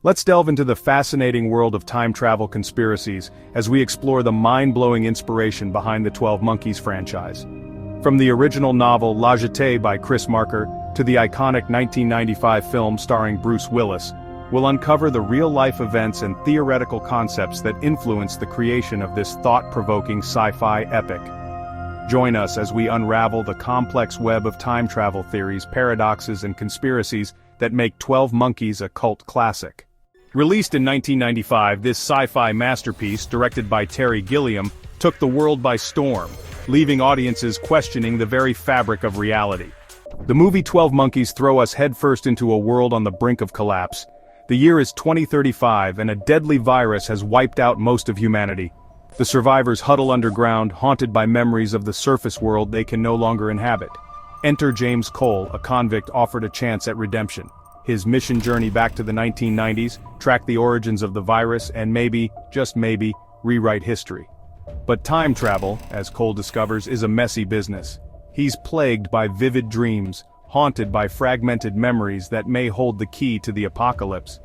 Let's delve into the fascinating world of time travel conspiracies as we explore the mind-blowing inspiration behind the 12 Monkeys franchise. From the original novel La Jetée by Chris Marker to the iconic 1995 film starring Bruce Willis, we'll uncover the real-life events and theoretical concepts that influenced the creation of this thought-provoking sci-fi epic. Join us as we unravel the complex web of time travel theories, paradoxes, and conspiracies that make 12 Monkeys a cult classic. Released in 1995, this sci-fi masterpiece, directed by Terry Gilliam, took the world by storm, leaving audiences questioning the very fabric of reality. The movie 12 Monkeys throw us headfirst into a world on the brink of collapse. The year is 2035 and a deadly virus has wiped out most of humanity. The survivors huddle underground, haunted by memories of the surface world they can no longer inhabit. Enter James Cole, a convict offered a chance at redemption. His mission journey back to the 1990s, track the origins of the virus and maybe, just maybe, rewrite history. But time travel, as Cole discovers, is a messy business. He's plagued by vivid dreams, haunted by fragmented memories that may hold the key to the apocalypse.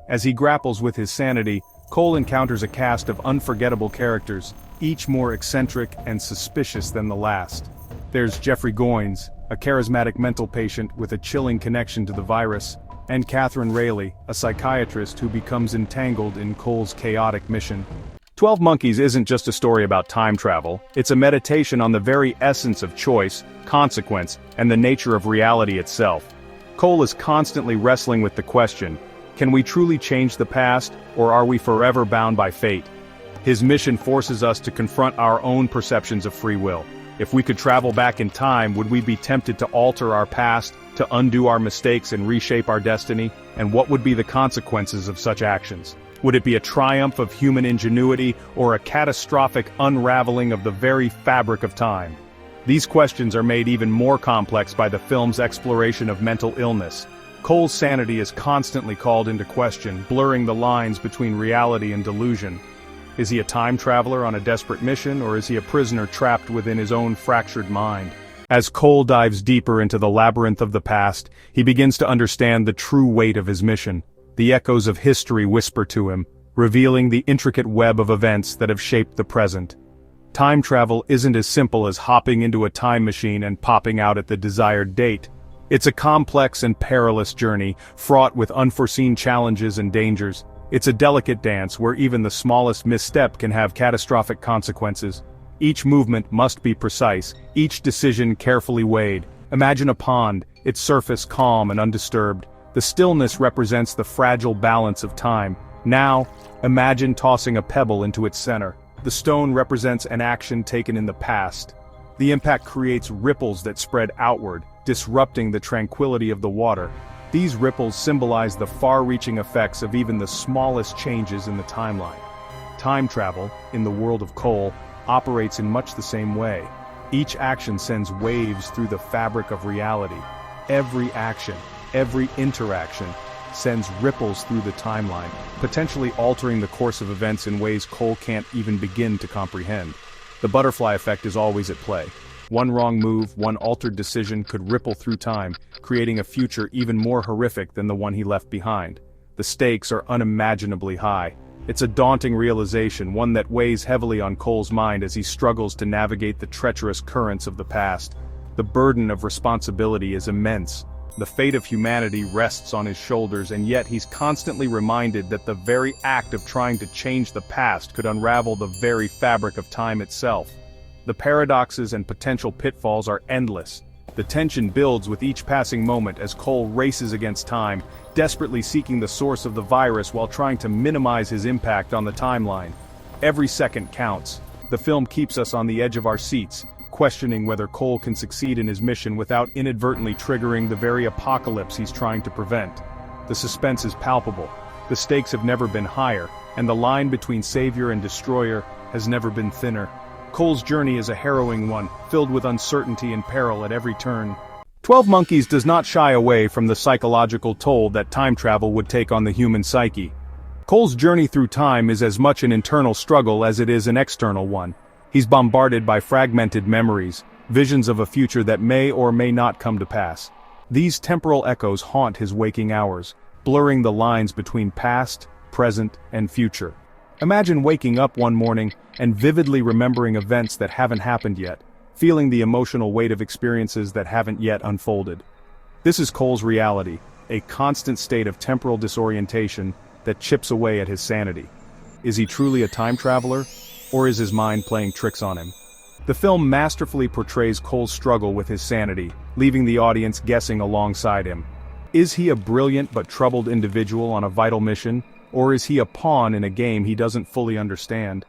As he grapples with his sanity, Cole encounters a cast of unforgettable characters, each more eccentric and suspicious than the last. There's Jeffrey Goins, a charismatic mental patient with a chilling connection to the virus, and Catherine Rayleigh, a psychiatrist who becomes entangled in Cole's chaotic mission. 12 Monkeys isn't just a story about time travel, it's a meditation on the very essence of choice, consequence, and the nature of reality itself. Cole is constantly wrestling with the question, can we truly change the past, or are we forever bound by fate? His mission forces us to confront our own perceptions of free will. If we could travel back in time, would we be tempted to alter our past, to undo our mistakes and reshape our destiny? And what would be the consequences of such actions? Would it be a triumph of human ingenuity, or a catastrophic unraveling of the very fabric of time? These questions are made even more complex by the film's exploration of mental illness. Cole's sanity is constantly called into question, blurring the lines between reality and delusion. Is he a time traveler on a desperate mission, or is he a prisoner trapped within his own fractured mind? As Cole dives deeper into the labyrinth of the past, he begins to understand the true weight of his mission. The echoes of history whisper to him, revealing the intricate web of events that have shaped the present. Time travel isn't as simple as hopping into a time machine and popping out at the desired date. It's a complex and perilous journey, fraught with unforeseen challenges and dangers. It's a delicate dance where even the smallest misstep can have catastrophic consequences. Each movement must be precise, each decision carefully weighed. Imagine a pond, its surface calm and undisturbed. The stillness represents the fragile balance of time. Now, imagine tossing a pebble into its center. The stone represents an action taken in the past. The impact creates ripples that spread outward, disrupting the tranquility of the water. These ripples symbolize the far-reaching effects of even the smallest changes in the timeline. Time travel, in the world of Cole, operates in much the same way. Each action sends waves through the fabric of reality. Every action, every interaction, sends ripples through the timeline, potentially altering the course of events in ways Cole can't even begin to comprehend. The butterfly effect is always at play. One wrong move, one altered decision could ripple through time, creating a future even more horrific than the one he left behind. The stakes are unimaginably high. It's a daunting realization, one that weighs heavily on Cole's mind as he struggles to navigate the treacherous currents of the past. The burden of responsibility is immense. The fate of humanity rests on his shoulders, and yet he's constantly reminded that the very act of trying to change the past could unravel the very fabric of time itself. The paradoxes and potential pitfalls are endless. The tension builds with each passing moment as Cole races against time, desperately seeking the source of the virus while trying to minimize his impact on the timeline. Every second counts. The film keeps us on the edge of our seats, questioning whether Cole can succeed in his mission without inadvertently triggering the very apocalypse he's trying to prevent. The suspense is palpable. The stakes have never been higher, and the line between savior and destroyer has never been thinner. Cole's journey is a harrowing one, filled with uncertainty and peril at every turn. 12 Monkeys does not shy away from the psychological toll that time travel would take on the human psyche. Cole's journey through time is as much an internal struggle as it is an external one. He's bombarded by fragmented memories, visions of a future that may or may not come to pass. These temporal echoes haunt his waking hours, blurring the lines between past, present, and future. Imagine waking up one morning and vividly remembering events that haven't happened yet, feeling the emotional weight of experiences that haven't yet unfolded. This is Cole's reality, a constant state of temporal disorientation that chips away at his sanity. Is he truly a time traveler, or is his mind playing tricks on him? The film masterfully portrays Cole's struggle with his sanity, leaving the audience guessing alongside him. Is he a brilliant but troubled individual on a vital mission, or is he a pawn in a game he doesn't fully understand?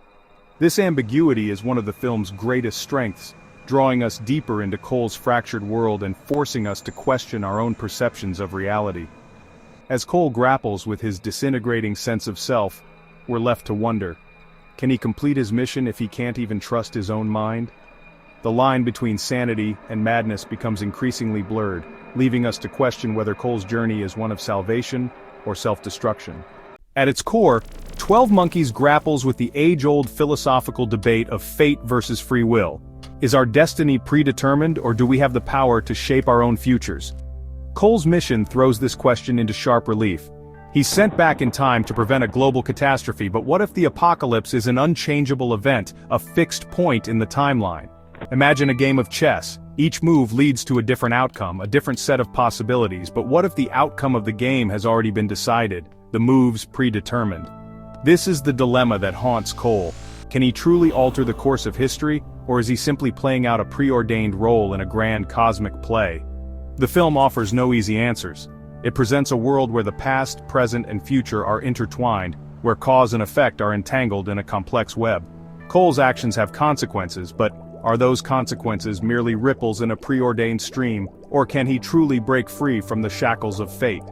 This ambiguity is one of the film's greatest strengths, drawing us deeper into Cole's fractured world and forcing us to question our own perceptions of reality. As Cole grapples with his disintegrating sense of self, we're left to wonder, can he complete his mission if he can't even trust his own mind? The line between sanity and madness becomes increasingly blurred, leaving us to question whether Cole's journey is one of salvation or self-destruction. At its core, 12 Monkeys grapples with the age-old philosophical debate of fate versus free will. Is our destiny predetermined, or do we have the power to shape our own futures? Cole's mission throws this question into sharp relief. He's sent back in time to prevent a global catastrophe, but what if the apocalypse is an unchangeable event, a fixed point in the timeline? Imagine a game of chess. Each move leads to a different outcome, a different set of possibilities, but what if the outcome of the game has already been decided, the moves predetermined? This is the dilemma that haunts Cole. Can he truly alter the course of history, or is he simply playing out a preordained role in a grand cosmic play? The film offers no easy answers. It presents a world where the past, present, and future are intertwined, where cause and effect are entangled in a complex web. Cole's actions have consequences, but are those consequences merely ripples in a preordained stream, or can he truly break free from the shackles of fate?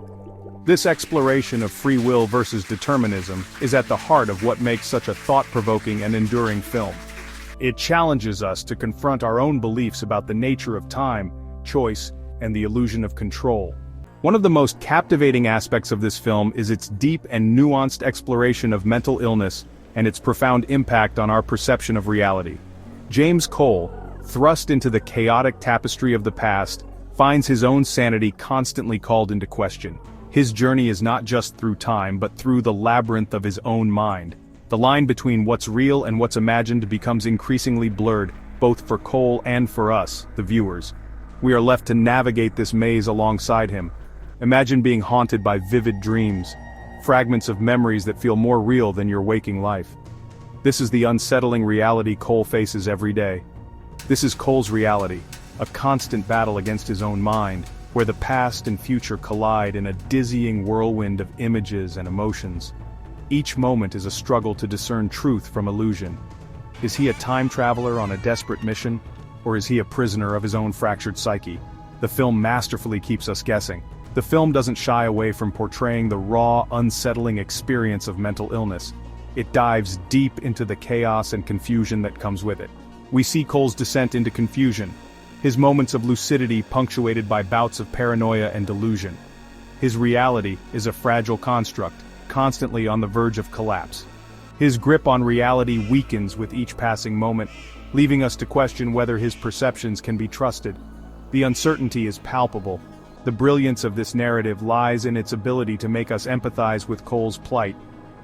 This exploration of free will versus determinism is at the heart of what makes such a thought-provoking and enduring film. It challenges us to confront our own beliefs about the nature of time, choice, and the illusion of control. One of the most captivating aspects of this film is its deep and nuanced exploration of mental illness and its profound impact on our perception of reality. James Cole, thrust into the chaotic tapestry of the past, finds his own sanity constantly called into question. His journey is not just through time but through the labyrinth of his own mind. The line between what's real and what's imagined becomes increasingly blurred, both for Cole and for us, the viewers. We are left to navigate this maze alongside him. Imagine being haunted by vivid dreams, fragments of memories that feel more real than your waking life. This is the unsettling reality Cole faces every day. This is Cole's reality, a constant battle against his own mind, where the past and future collide in a dizzying whirlwind of images and emotions. Each moment is a struggle to discern truth from illusion. Is he a time traveler on a desperate mission, or is he a prisoner of his own fractured psyche? The film masterfully keeps us guessing. The film doesn't shy away from portraying the raw, unsettling experience of mental illness. It dives deep into the chaos and confusion that comes with it. We see Cole's descent into confusion, his moments of lucidity punctuated by bouts of paranoia and delusion. His reality is a fragile construct, constantly on the verge of collapse. His grip on reality weakens with each passing moment, leaving us to question whether his perceptions can be trusted. The uncertainty is palpable. The brilliance of this narrative lies in its ability to make us empathize with Cole's plight.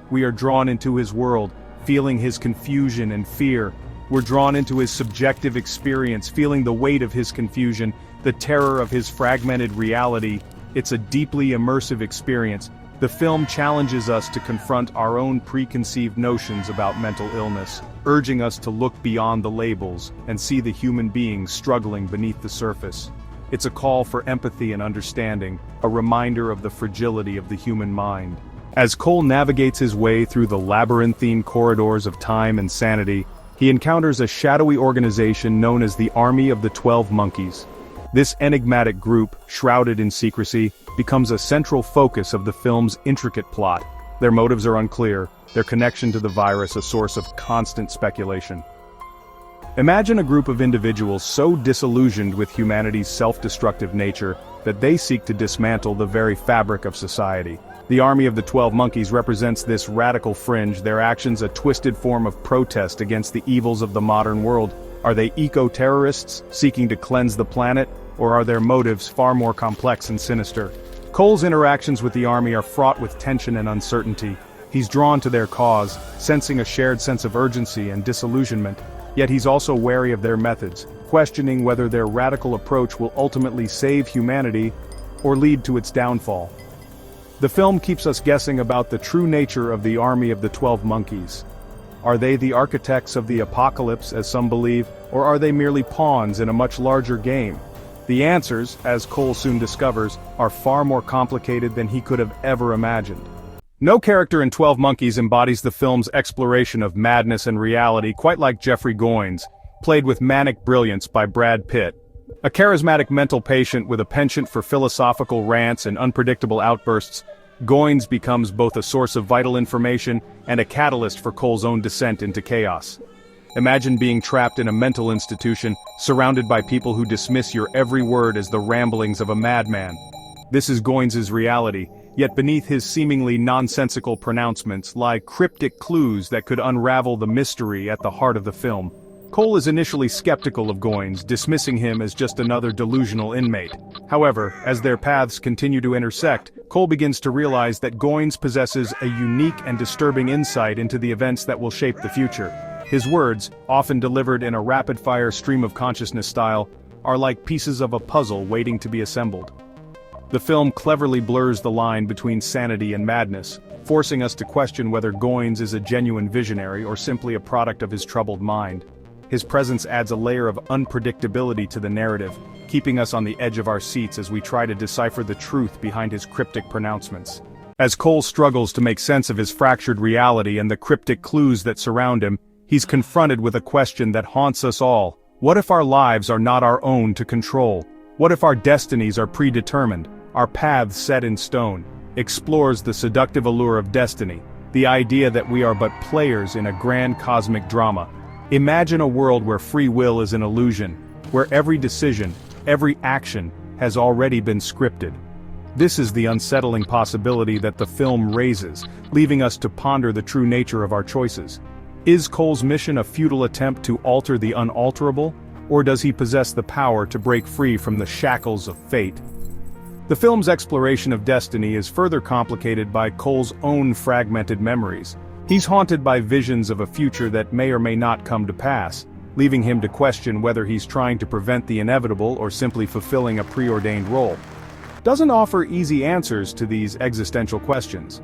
We are drawn into his world, feeling his confusion and fear. We're drawn into his subjective experience, feeling the weight of his confusion, the terror of his fragmented reality. It's a deeply immersive experience. The film challenges us to confront our own preconceived notions about mental illness, urging us to look beyond the labels and see the human beings struggling beneath the surface. It's a call for empathy and understanding, a reminder of the fragility of the human mind. As Cole navigates his way through the labyrinthine corridors of time and sanity, he encounters a shadowy organization known as the Army of the 12 Monkeys. This enigmatic group, shrouded in secrecy, becomes a central focus of the film's intricate plot. Their motives are unclear, their connection to the virus a source of constant speculation. Imagine a group of individuals so disillusioned with humanity's self-destructive nature that they seek to dismantle the very fabric of society. The Army of the 12 Monkeys represents this radical fringe, their actions a twisted form of protest against the evils of the modern world. Are they eco-terrorists seeking to cleanse the planet, or are their motives far more complex and sinister? Cole's interactions with the army are fraught with tension and uncertainty. He's drawn to their cause, sensing a shared sense of urgency and disillusionment, yet he's also wary of their methods, questioning whether their radical approach will ultimately save humanity or lead to its downfall. The film keeps us guessing about the true nature of the army of the 12 monkeys. Are they the architects of the apocalypse, as some believe, or are they merely pawns in a much larger game? The answers, as Cole soon discovers, are far more complicated than he could have ever imagined. No character in 12 Monkeys embodies the film's exploration of madness and reality quite like Jeffrey Goins, played with manic brilliance by Brad Pitt. A charismatic mental patient with a penchant for philosophical rants and unpredictable outbursts, Goins becomes both a source of vital information and a catalyst for Cole's own descent into chaos. Imagine being trapped in a mental institution, surrounded by people who dismiss your every word as the ramblings of a madman. This is Goins' reality, yet beneath his seemingly nonsensical pronouncements lie cryptic clues that could unravel the mystery at the heart of the film. Cole is initially skeptical of Goins, dismissing him as just another delusional inmate. However, as their paths continue to intersect, Cole begins to realize that Goins possesses a unique and disturbing insight into the events that will shape the future. His words, often delivered in a rapid-fire stream of consciousness style, are like pieces of a puzzle waiting to be assembled. The film cleverly blurs the line between sanity and madness, forcing us to question whether Goins is a genuine visionary or simply a product of his troubled mind. His presence adds a layer of unpredictability to the narrative, keeping us on the edge of our seats as we try to decipher the truth behind his cryptic pronouncements. As Cole struggles to make sense of his fractured reality and the cryptic clues that surround him, he's confronted with a question that haunts us all. What if our lives are not our own to control? What if our destinies are predetermined, our paths set in stone? Explores the seductive allure of destiny, the idea that we are but players in a grand cosmic drama. Imagine a world where free will is an illusion, where every decision, every action, has already been scripted. This is the unsettling possibility that the film raises, leaving us to ponder the true nature of our choices. Is Cole's mission a futile attempt to alter the unalterable, or does he possess the power to break free from the shackles of fate? The film's exploration of destiny is further complicated by Cole's own fragmented memories. He's haunted by visions of a future that may or may not come to pass, leaving him to question whether he's trying to prevent the inevitable or simply fulfilling a preordained role. Doesn't offer easy answers to these existential questions.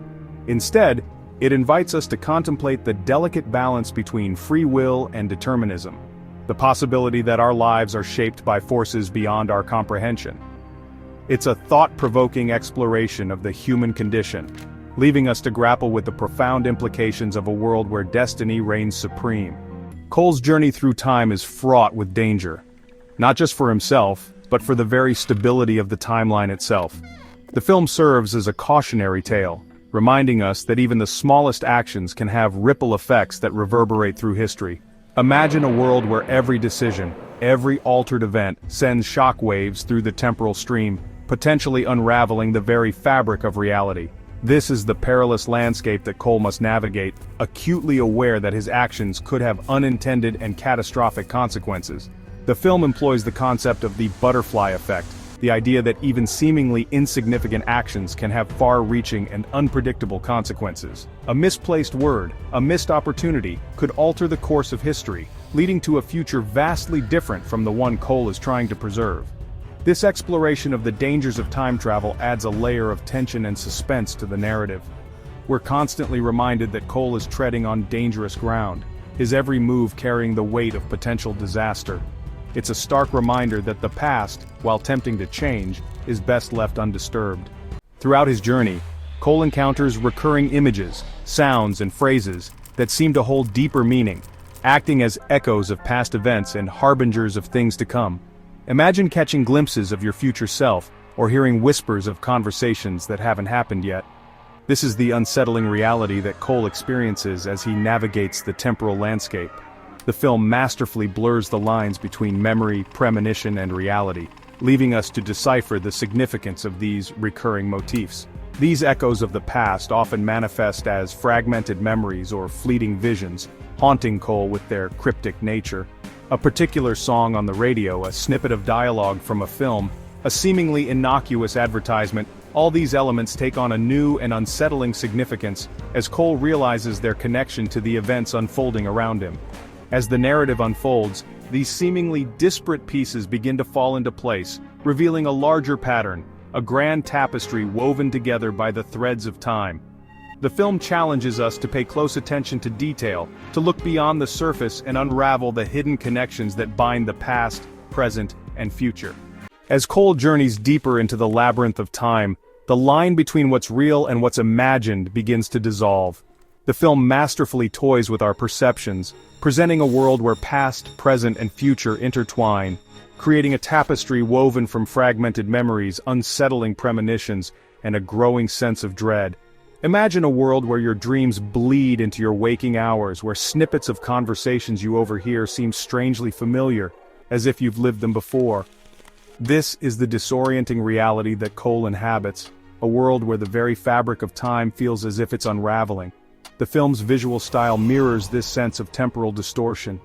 Instead, it invites us to contemplate the delicate balance between free will and determinism, the possibility that our lives are shaped by forces beyond our comprehension. It's a thought-provoking exploration of the human condition, leaving us to grapple with the profound implications of a world where destiny reigns supreme. Cole's journey through time is fraught with danger, not just for himself, but for the very stability of the timeline itself. The film serves as a cautionary tale, reminding us that even the smallest actions can have ripple effects that reverberate through history. Imagine a world where every decision, every altered event, sends shockwaves through the temporal stream, potentially unraveling the very fabric of reality. This is the perilous landscape that Cole must navigate, acutely aware that his actions could have unintended and catastrophic consequences. The film employs the concept of the butterfly effect, the idea that even seemingly insignificant actions can have far-reaching and unpredictable consequences. A misplaced word, a missed opportunity, could alter the course of history, leading to a future vastly different from the one Cole is trying to preserve. This exploration of the dangers of time travel adds a layer of tension and suspense to the narrative. We're constantly reminded that Cole is treading on dangerous ground, his every move carrying the weight of potential disaster. It's a stark reminder that the past, while tempting to change, is best left undisturbed. Throughout his journey, Cole encounters recurring images, sounds, and phrases that seem to hold deeper meaning, acting as echoes of past events and harbingers of things to come. Imagine catching glimpses of your future self, or hearing whispers of conversations that haven't happened yet. This is the unsettling reality that Cole experiences as he navigates the temporal landscape. The film masterfully blurs the lines between memory, premonition, and reality, leaving us to decipher the significance of these recurring motifs. These echoes of the past often manifest as fragmented memories or fleeting visions, haunting Cole with their cryptic nature. A particular song on the radio, a snippet of dialogue from a film, a seemingly innocuous advertisement, All these elements take on a new and unsettling significance as Cole realizes their connection to the events unfolding around him. As the narrative unfolds, these seemingly disparate pieces begin to fall into place, revealing a larger pattern, a grand tapestry woven together by the threads of time. The film challenges us to pay close attention to detail, to look beyond the surface and unravel the hidden connections that bind the past, present, and future. As Cole journeys deeper into the labyrinth of time, the line between what's real and what's imagined begins to dissolve. The film masterfully toys with our perceptions, presenting a world where past, present, and future intertwine, creating a tapestry woven from fragmented memories, unsettling premonitions, and a growing sense of dread. Imagine a world where your dreams bleed into your waking hours, where snippets of conversations you overhear seem strangely familiar, as if you've lived them before. This is the disorienting reality that Cole inhabits, a world where the very fabric of time feels as if it's unraveling. The film's visual style mirrors this sense of temporal distortion.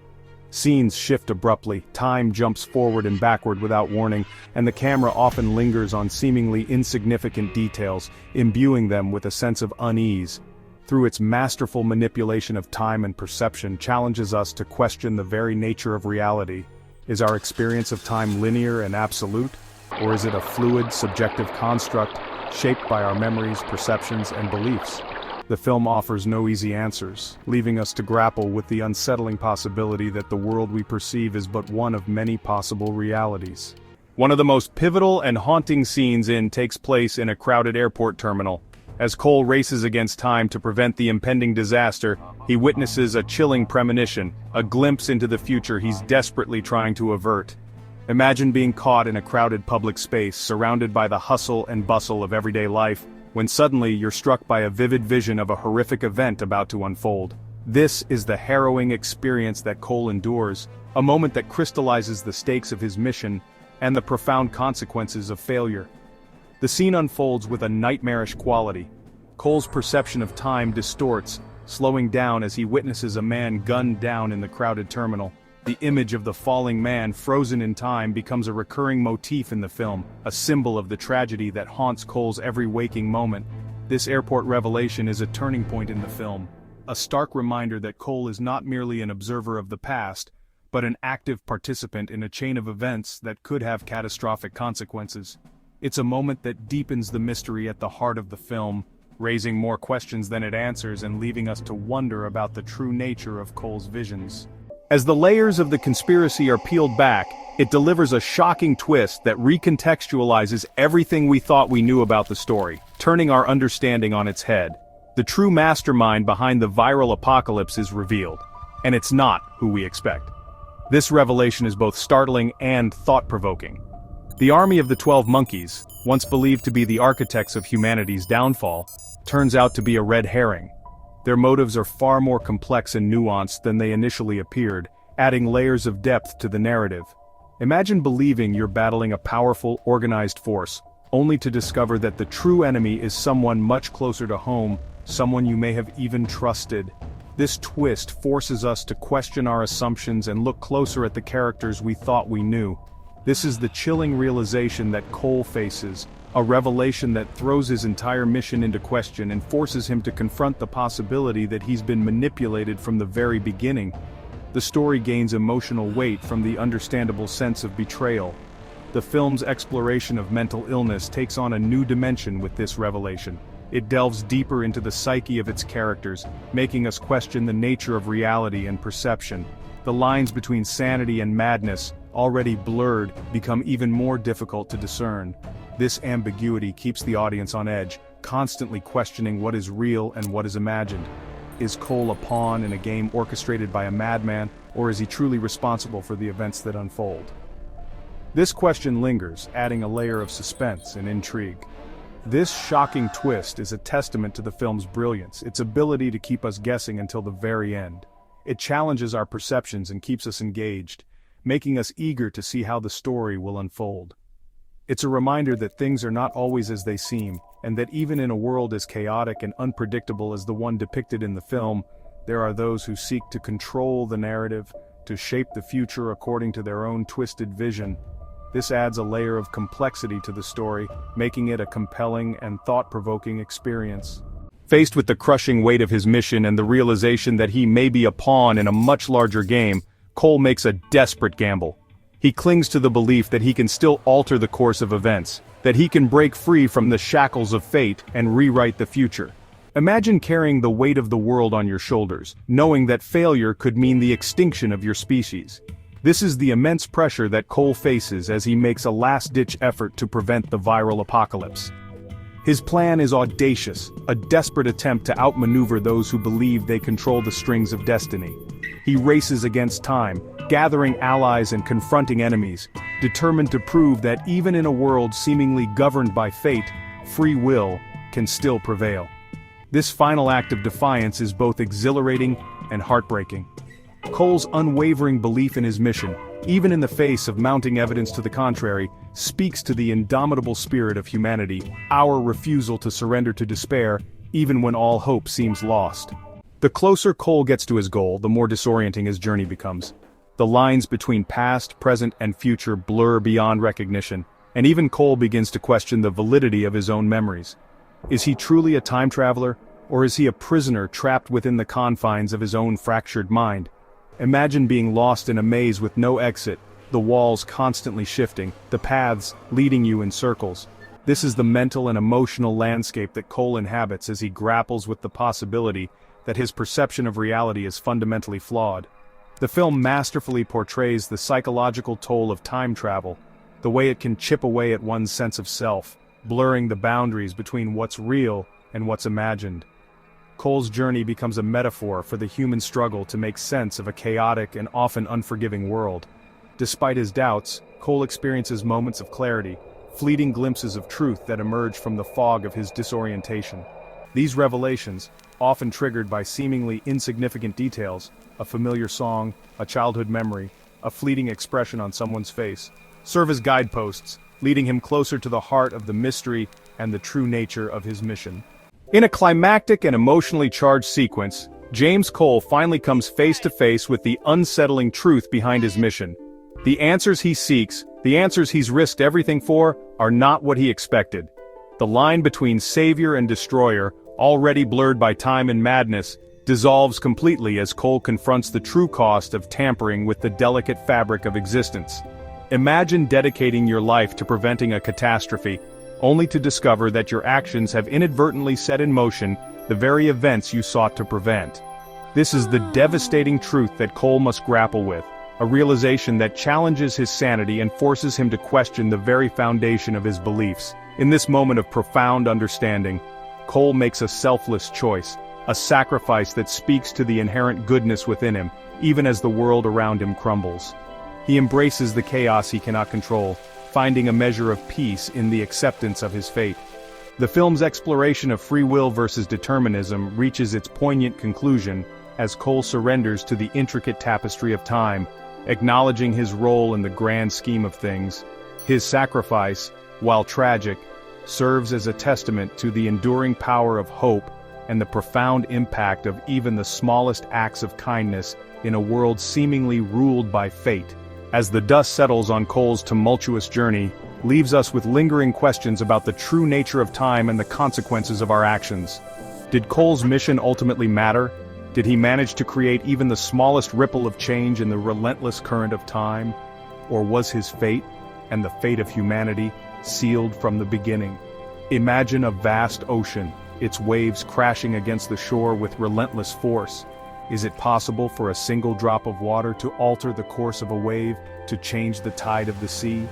Scenes shift abruptly, time jumps forward and backward without warning, and the camera often lingers on seemingly insignificant details, imbuing them with a sense of unease. Through its masterful manipulation of time and perception, challenges us to question the very nature of reality. Is our experience of time linear and absolute, or is it a fluid, subjective construct, shaped by our memories, perceptions, and beliefs? The film offers no easy answers, leaving us to grapple with the unsettling possibility that the world we perceive is but one of many possible realities. One of the most pivotal and haunting scenes takes place in a crowded airport terminal. As Cole races against time to prevent the impending disaster, he witnesses a chilling premonition, a glimpse into the future he's desperately trying to avert. Imagine being caught in a crowded public space, surrounded by the hustle and bustle of everyday life, when suddenly you're struck by a vivid vision of a horrific event about to unfold. This is the harrowing experience that Cole endures, a moment that crystallizes the stakes of his mission and the profound consequences of failure. The scene unfolds with a nightmarish quality. Cole's perception of time distorts, slowing down as he witnesses a man gunned down in the crowded terminal. The image of the falling man frozen in time becomes a recurring motif in the film, a symbol of the tragedy that haunts Cole's every waking moment. This airport revelation is a turning point in the film, a stark reminder that Cole is not merely an observer of the past, but an active participant in a chain of events that could have catastrophic consequences. It's a moment that deepens the mystery at the heart of the film, raising more questions than it answers and leaving us to wonder about the true nature of Cole's visions. As the layers of the conspiracy are peeled back, it delivers a shocking twist that recontextualizes everything we thought we knew about the story, turning our understanding on its head. The true mastermind behind the viral apocalypse is revealed, and it's not who we expect. This revelation is both startling and thought-provoking. The army of the 12 monkeys, once believed to be the architects of humanity's downfall, turns out to be a red herring. Their motives are far more complex and nuanced than they initially appeared, adding layers of depth to the narrative. Imagine believing you're battling a powerful, organized force, only to discover that the true enemy is someone much closer to home, someone you may have even trusted. This twist forces us to question our assumptions and look closer at the characters we thought we knew. This is the chilling realization that Cole faces, a revelation that throws his entire mission into question and forces him to confront the possibility that he's been manipulated from the very beginning. The story gains emotional weight from the understandable sense of betrayal. The film's exploration of mental illness takes on a new dimension with this revelation. It delves deeper into the psyche of its characters, making us question the nature of reality and perception. The lines between sanity and madness, already blurred, become even more difficult to discern. This ambiguity keeps the audience on edge, constantly questioning what is real and what is imagined. Is Cole a pawn in a game orchestrated by a madman, or is he truly responsible for the events that unfold? This question lingers, adding a layer of suspense and intrigue. This shocking twist is a testament to the film's brilliance, its ability to keep us guessing until the very end. It challenges our perceptions and keeps us engaged, making us eager to see how the story will unfold. It's a reminder that things are not always as they seem, and that even in a world as chaotic and unpredictable as the one depicted in the film, there are those who seek to control the narrative, to shape the future according to their own twisted vision. This adds a layer of complexity to the story, making it a compelling and thought-provoking experience. Faced with the crushing weight of his mission and the realization that he may be a pawn in a much larger game, Cole makes a desperate gamble. He clings to the belief that he can still alter the course of events, that he can break free from the shackles of fate and rewrite the future. Imagine carrying the weight of the world on your shoulders, knowing that failure could mean the extinction of your species. This is the immense pressure that Cole faces as he makes a last-ditch effort to prevent the viral apocalypse. His plan is audacious, a desperate attempt to outmaneuver those who believe they control the strings of destiny. He races against time, gathering allies and confronting enemies, determined to prove that even in a world seemingly governed by fate, free will can still prevail. This final act of defiance is both exhilarating and heartbreaking. Cole's unwavering belief in his mission, even in the face of mounting evidence to the contrary, speaks to the indomitable spirit of humanity, our refusal to surrender to despair, even when all hope seems lost. The closer Cole gets to his goal, the more disorienting his journey becomes. The lines between past, present, and future blur beyond recognition, and even Cole begins to question the validity of his own memories. Is he truly a time traveler, or is he a prisoner trapped within the confines of his own fractured mind? Imagine being lost in a maze with no exit, the walls constantly shifting, the paths leading you in circles. This is the mental and emotional landscape that Cole inhabits as he grapples with the possibility that his perception of reality is fundamentally flawed. The film masterfully portrays the psychological toll of time travel, the way it can chip away at one's sense of self, blurring the boundaries between what's real and what's imagined. Cole's journey becomes a metaphor for the human struggle to make sense of a chaotic and often unforgiving world. Despite his doubts, Cole experiences moments of clarity, fleeting glimpses of truth that emerge from the fog of his disorientation. These revelations, often triggered by seemingly insignificant details, a familiar song, a childhood memory, a fleeting expression on someone's face, serve as guideposts, leading him closer to the heart of the mystery and the true nature of his mission. In a climactic and emotionally charged sequence, James Cole finally comes face to face with the unsettling truth behind his mission. The answers he seeks, the answers he's risked everything for, are not what he expected. The line between savior and destroyer, already blurred by time and madness, dissolves completely as Cole confronts the true cost of tampering with the delicate fabric of existence. Imagine dedicating your life to preventing a catastrophe, only to discover that your actions have inadvertently set in motion the very events you sought to prevent. This is the devastating truth that Cole must grapple with, a realization that challenges his sanity and forces him to question the very foundation of his beliefs. In this moment of profound understanding, Cole makes a selfless choice, a sacrifice that speaks to the inherent goodness within him, even as the world around him crumbles. He embraces the chaos he cannot control, finding a measure of peace in the acceptance of his fate. The film's exploration of free will versus determinism reaches its poignant conclusion as Cole surrenders to the intricate tapestry of time, acknowledging his role in the grand scheme of things. His sacrifice, while tragic, serves as a testament to the enduring power of hope and the profound impact of even the smallest acts of kindness in a world seemingly ruled by fate. As the dust settles on Cole's tumultuous journey, leaves us with lingering questions about the true nature of time and the consequences of our actions. Did Cole's mission ultimately matter? Did he manage to create even the smallest ripple of change in the relentless current of time? Or was his fate, and the fate of humanity, sealed from the beginning? Imagine a vast ocean, its waves crashing against the shore with relentless force. Is it possible for a single drop of water to alter the course of a wave, to change the tide of the sea?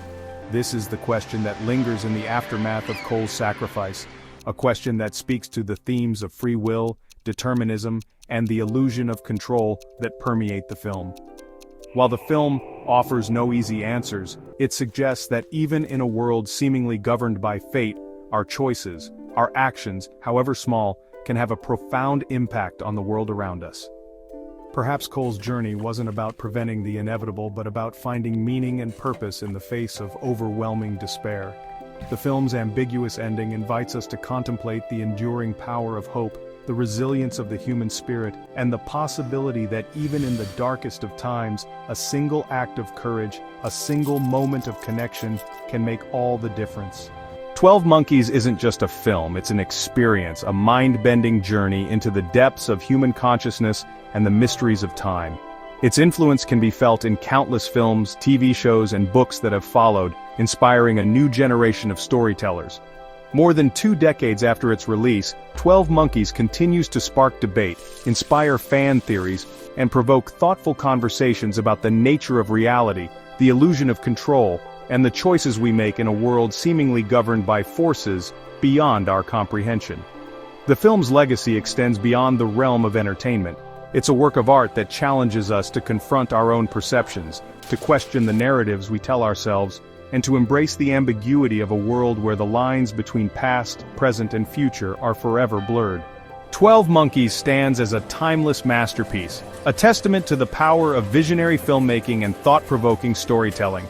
This is the question that lingers in the aftermath of Cole's sacrifice, a question that speaks to the themes of free will, determinism, and the illusion of control that permeate the film. While the film offers no easy answers, it suggests that even in a world seemingly governed by fate, our choices, our actions, however small, can have a profound impact on the world around us. Perhaps Cole's journey wasn't about preventing the inevitable but about finding meaning and purpose in the face of overwhelming despair. The film's ambiguous ending invites us to contemplate the enduring power of hope the resilience of the human spirit, and the possibility that even in the darkest of times, a single act of courage, a single moment of connection, can make all the difference. 12 Monkeys isn't just a film, it's an experience, a mind-bending journey into the depths of human consciousness and the mysteries of time. Its influence can be felt in countless films, TV shows, and books that have followed, inspiring a new generation of storytellers. More than 2 decades after its release, 12 Monkeys continues to spark debate, inspire fan theories, and provoke thoughtful conversations about the nature of reality, the illusion of control, and the choices we make in a world seemingly governed by forces beyond our comprehension. The film's legacy extends beyond the realm of entertainment. It's a work of art that challenges us to confront our own perceptions, to question the narratives we tell ourselves, and to embrace the ambiguity of a world where the lines between past, present, and future are forever blurred. 12 Monkeys stands as a timeless masterpiece, a testament to the power of visionary filmmaking and thought-provoking storytelling.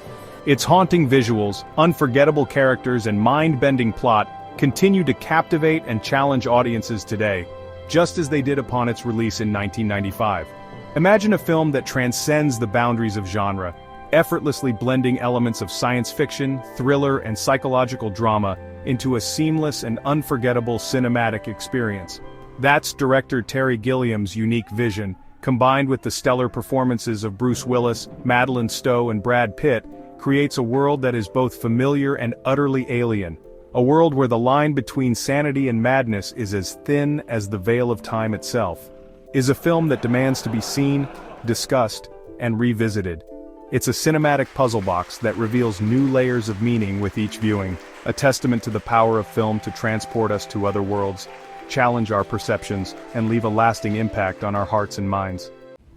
Its haunting visuals, unforgettable characters, and mind-bending plot continue to captivate and challenge audiences today, just as they did upon its release in 1995. Imagine a film that transcends the boundaries of genre, effortlessly blending elements of science fiction, thriller, and psychological drama into a seamless and unforgettable cinematic experience. That's director Terry Gilliam's unique vision, combined with the stellar performances of Bruce Willis, Madeleine Stowe, and Brad Pitt, creates a world that is both familiar and utterly alien. A world where the line between sanity and madness is as thin as the veil of time itself. Is a film that demands to be seen, discussed, and revisited. It's a cinematic puzzle box that reveals new layers of meaning with each viewing, a testament to the power of film to transport us to other worlds, challenge our perceptions, and leave a lasting impact on our hearts and minds.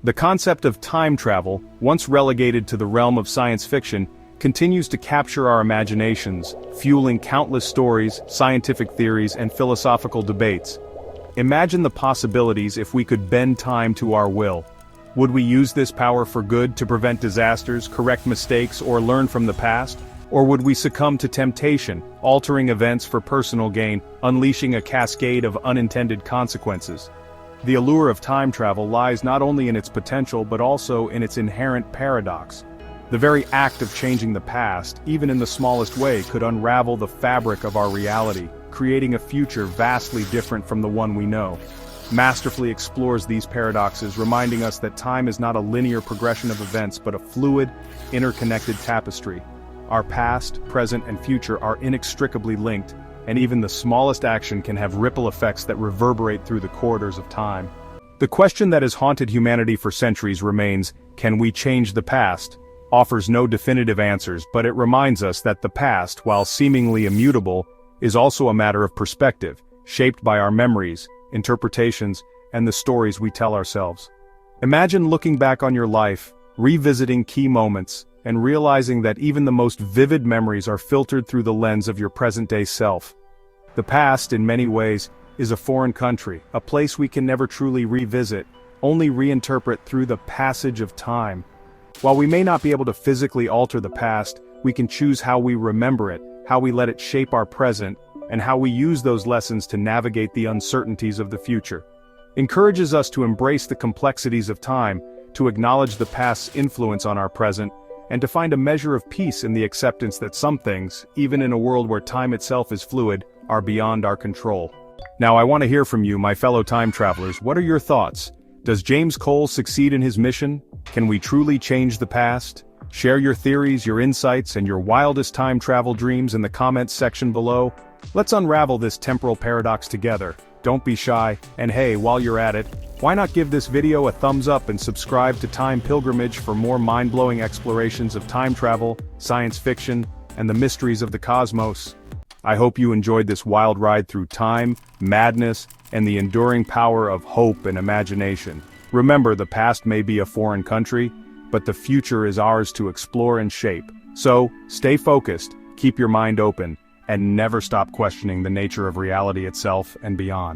The concept of time travel, once relegated to the realm of science fiction, continues to capture our imaginations, fueling countless stories, scientific theories, and philosophical debates. Imagine the possibilities if we could bend time to our will. Would we use this power for good to prevent disasters, correct mistakes, or learn from the past? Or would we succumb to temptation, altering events for personal gain, unleashing a cascade of unintended consequences? The allure of time travel lies not only in its potential but also in its inherent paradox. The very act of changing the past, even in the smallest way, could unravel the fabric of our reality, creating a future vastly different from the one we know. Masterfully explores these paradoxes, reminding us that time is not a linear progression of events but a fluid, interconnected tapestry. Our past, present, and future are inextricably linked, and even the smallest action can have ripple effects that reverberate through the corridors of time. The question that has haunted humanity for centuries remains, can we change the past? Offers no definitive answers, but it reminds us that the past, while seemingly immutable, is also a matter of perspective, shaped by our memories, interpretations, and the stories we tell ourselves. Imagine looking back on your life, revisiting key moments, and realizing that even the most vivid memories are filtered through the lens of your present-day self. The past, in many ways, is a foreign country, a place we can never truly revisit, only reinterpret through the passage of time. While we may not be able to physically alter the past, we can choose how we remember it, how we let it shape our present, and how we use those lessons to navigate the uncertainties of the future. Encourages us to embrace the complexities of time, to acknowledge the past's influence on our present, and to find a measure of peace in the acceptance that some things, even in a world where time itself is fluid, are beyond our control. Now I want to hear from you, my fellow time travelers. What are your thoughts? Does James Cole succeed in his mission? Can we truly change the past? Share your theories, your insights, and your wildest time travel dreams in the comments section below. Let's unravel this temporal paradox together. Don't be shy, and hey, while you're at it, why not give this video a thumbs up and subscribe to Time Pilgrimage for more mind-blowing explorations of time travel, science fiction, and the mysteries of the cosmos. I hope you enjoyed this wild ride through time, madness, and the enduring power of hope and imagination. Remember, the past may be a foreign country, but the future is ours to explore and shape. So, stay focused, keep your mind open, and never stop questioning the nature of reality itself and beyond.